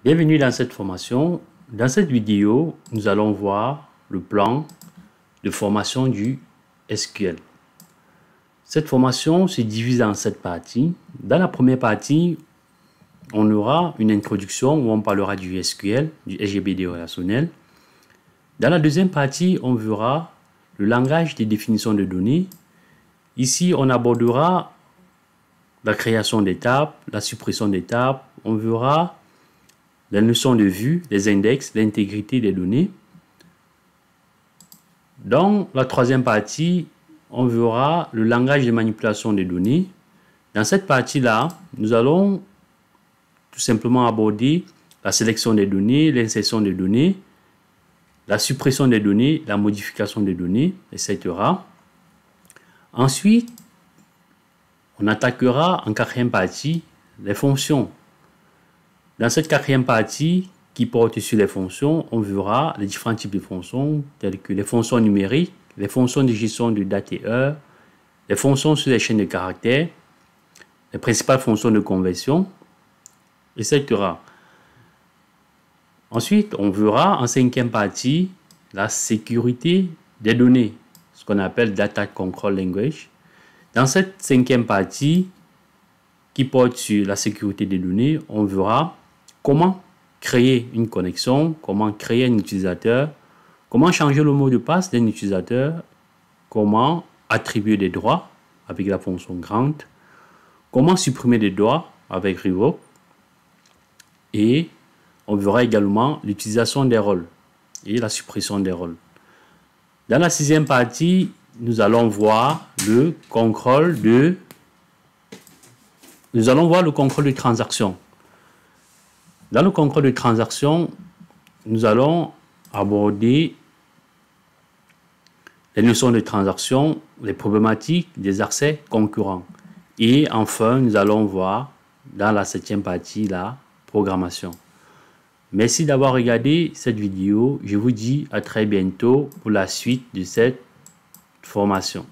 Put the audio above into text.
Bienvenue dans cette formation. Dans cette vidéo, nous allons voir le plan de formation du SQL. Cette formation se divise en 7 parties. Dans la première partie, on aura une introduction où on parlera du SQL, du SGBD relationnel. Dans la deuxième partie, on verra le langage de définition de données. Ici, on abordera la création d'étapes, la suppression d'étapes. On verra la notion de vue, les index, l'intégrité des données. Dans la troisième partie, on verra le langage de manipulation des données. Dans cette partie-là, nous allons tout simplement aborder la sélection des données, l'insertion des données, la suppression des données, la modification des données, etc. Ensuite, on attaquera en quatrième partie les fonctions. Dans cette quatrième partie qui porte sur les fonctions, on verra les différents types de fonctions telles que les fonctions numériques, les fonctions de gestion de date et heure, les fonctions sur les chaînes de caractères, les principales fonctions de conversion, etc. Ensuite, on verra en cinquième partie la sécurité des données, ce qu'on appelle Data Control Language. Dans cette cinquième partie qui porte sur la sécurité des données, on verra comment créer une connexion, comment créer un utilisateur, comment changer le mot de passe d'un utilisateur, comment attribuer des droits avec la fonction grant, comment supprimer des droits avec revoke, et on verra également l'utilisation des rôles et la suppression des rôles. Dans la sixième partie, nous allons voir le contrôle de transaction. Dans le contrôle de transaction, nous allons aborder les notions de transaction, les problématiques des accès concurrents. Et enfin, nous allons voir dans la septième partie la programmation. Merci d'avoir regardé cette vidéo. Je vous dis à très bientôt pour la suite de cette formation.